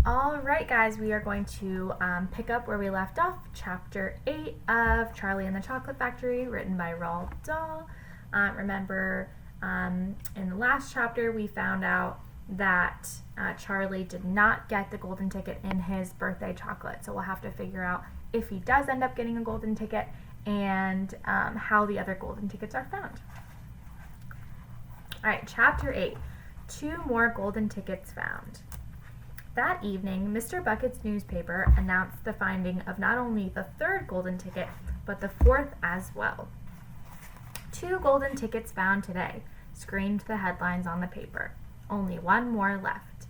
All right, guys, we are going to pick up where we left off, Chapter 8 of Charlie and the Chocolate Factory, written by Roald Dahl. Remember, in the last chapter, we found out that Charlie did not get the golden ticket in his birthday chocolate, so we'll have to figure out if he does end up getting a golden ticket and how the other golden tickets are found. All right, Chapter 8, 2 more golden tickets found. That evening, Mr. Bucket's newspaper announced the finding of not only the 3rd golden ticket, but the 4th as well. 2 golden tickets found today, screamed the headlines on the paper. Only 1 more left.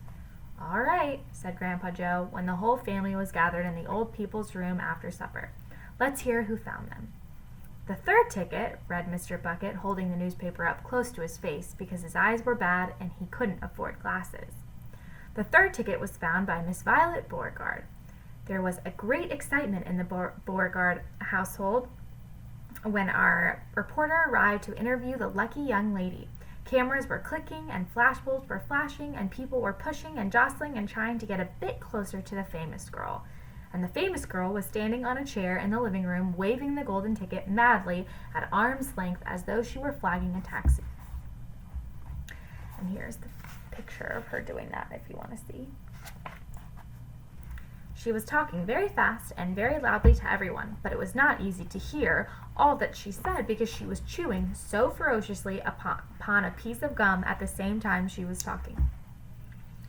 All right, said Grandpa Joe, when the whole family was gathered in the old people's room after supper. Let's hear who found them. The 3rd ticket, read Mr. Bucket, holding the newspaper up close to his face because his eyes were bad and he couldn't afford glasses. The 3rd ticket was found by Miss Violet Beauregard. There was a great excitement in the Beauregard household when our reporter arrived to interview the lucky young lady. Cameras were clicking and flashbulbs were flashing and people were pushing and jostling and trying to get a bit closer to the famous girl. And the famous girl was standing on a chair in the living room waving the golden ticket madly at arm's length as though she were flagging a taxi. And here's the picture of her doing that if you want to see. She was talking very fast and very loudly to everyone, but it was not easy to hear all that she said because she was chewing so ferociously upon a piece of gum at the same time she was talking.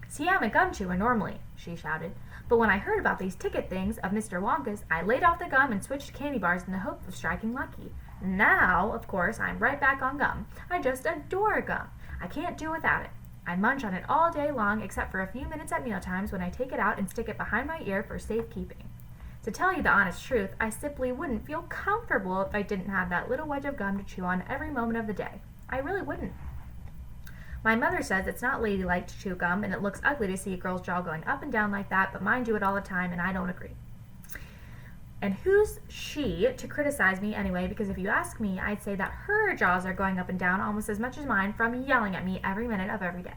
See, I'm a gum chewer normally, she shouted, but when I heard about these ticket things of Mr. Wonka's, I laid off the gum and switched to candy bars in the hope of striking lucky. Now, of course, I'm right back on gum. I just adore gum. I can't do without it. I munch on it all day long except for a few minutes at mealtimes when I take it out and stick it behind my ear for safekeeping. To tell you the honest truth, I simply wouldn't feel comfortable if I didn't have that little wedge of gum to chew on every moment of the day. I really wouldn't. My mother says it's not ladylike to chew gum and it looks ugly to see a girl's jaw going up and down like that, but mine do it all the time and I don't agree. And who's she to criticize me anyway, because if you ask me, I'd say that her jaws are going up and down almost as much as mine from yelling at me every minute of every day.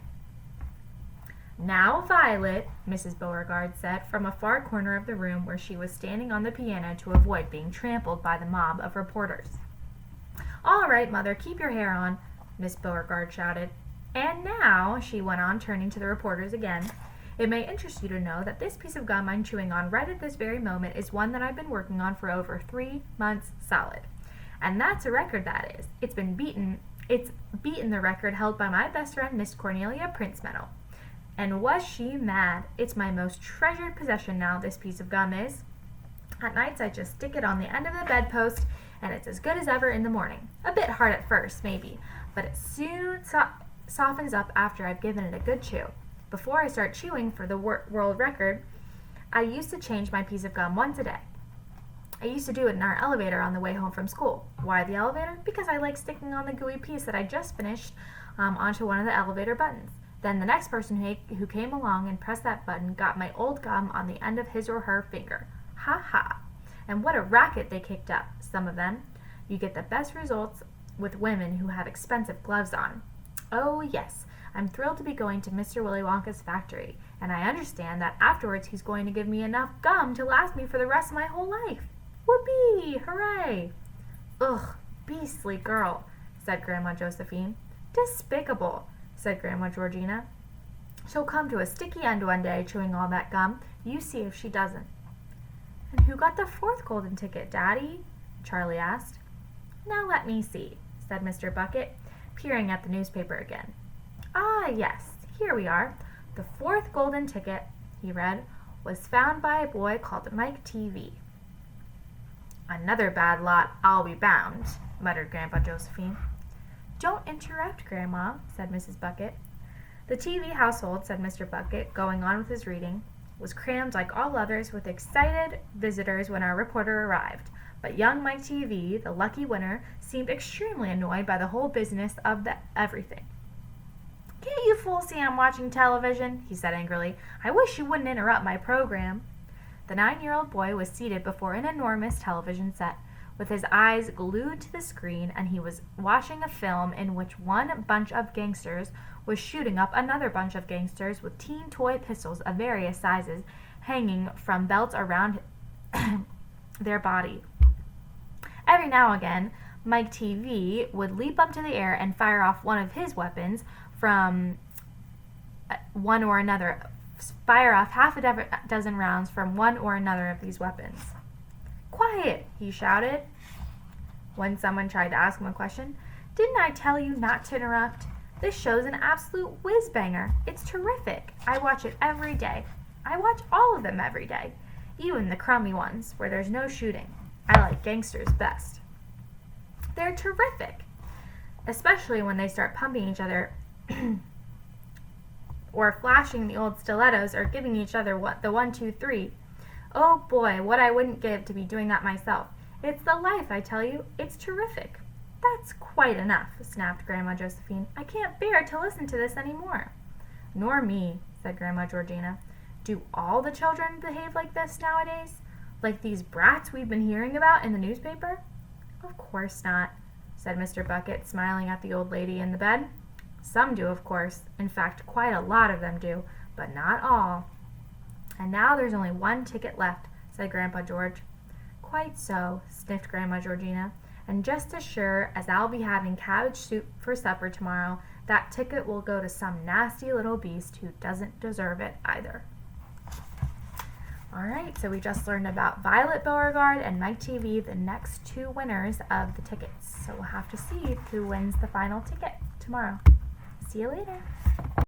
Now, Violet, Mrs. Beauregard said from a far corner of the room where she was standing on the piano to avoid being trampled by the mob of reporters. All right, Mother, keep your hair on, Miss Beauregard shouted. And now, she went on, turning to the reporters again, it may interest you to know that this piece of gum I'm chewing on right at this very moment is one that I've been working on for over 3 months solid. And that's a record, that is. It's beaten the record held by my best friend, Miss Cornelia Princemeadow. And was she mad? It's my most treasured possession now, this piece of gum is. At nights I just stick it on the end of the bedpost, and it's as good as ever in the morning. A bit hard at first, maybe, but it soon softens up after I've given it a good chew. Before I start chewing for the world record, I used to change my piece of gum once a day. I used to do it in our elevator on the way home from school. Why the elevator? Because I like sticking on the gooey piece that I just finished onto one of the elevator buttons. Then the next person who came along and pressed that button got my old gum on the end of his or her finger. Ha ha! And what a racket they kicked up, some of them. You get the best results with women who have expensive gloves on. Oh yes, I'm thrilled to be going to Mr. Willy Wonka's factory, and I understand that afterwards he's going to give me enough gum to last me for the rest of my whole life. Whoopee! Hooray! Ugh, beastly girl, said Grandma Josephine. Despicable, said Grandma Georgina. She'll come to a sticky end one day chewing all that gum. You see if she doesn't. And who got the 4th golden ticket, Daddy? Charlie asked. Now let me see, said Mr. Bucket, peering at the newspaper again. Ah, yes, here we are. The 4th golden ticket, he read, was found by a boy called Mike TV. Another bad lot, I'll be bound, muttered Grandpa Josephine. Don't interrupt, Grandma, said Mrs. Bucket. The TV household, said Mr. Bucket, going on with his reading, was crammed like all others with excited visitors when our reporter arrived. But young Mike TV, the lucky winner, seemed extremely annoyed by the whole business of everything. Can't you fools see I'm watching television? He said angrily. I wish you wouldn't interrupt my program. The 9-year-old boy was seated before an enormous television set, with his eyes glued to the screen, and he was watching a film in which one bunch of gangsters was shooting up another bunch of gangsters with teen toy pistols of various sizes hanging from belts around their body. Every now and again, Mike TV would leap up to the air and fire off one of his weapons from one or another, fire off half a dozen rounds from one or another of these weapons. "Quiet!" he shouted when someone tried to ask him a question. "Didn't I tell you not to interrupt? This show's an absolute whiz-banger. It's terrific. I watch it every day. I watch all of them every day, even the crummy ones where there's no shooting. I like gangsters best. They're terrific, especially when they start pumping each other or flashing the old stilettos or giving each other the 1, 2, 3. Oh boy, what I wouldn't give to be doing that myself. It's the life, I tell you. It's terrific." "That's quite enough," snapped Grandma Josephine. "I can't bear to listen to this any more." "Nor me," said Grandma Georgina. "Do all the children behave like this nowadays? Like these brats we've been hearing about in the newspaper?" "Of course not," said Mr. Bucket, smiling at the old lady in the bed. "Some do, of course. In fact, quite a lot of them do, but not all." "And now there's only one ticket left," said Grandpa George. "Quite so," sniffed Grandma Georgina. "And just as sure as I'll be having cabbage soup for supper tomorrow, that ticket will go to some nasty little beast who doesn't deserve it either." All right, so we just learned about Violet Beauregard and Mike TV, the next two winners of the tickets. So we'll have to see who wins the final ticket tomorrow. See you later.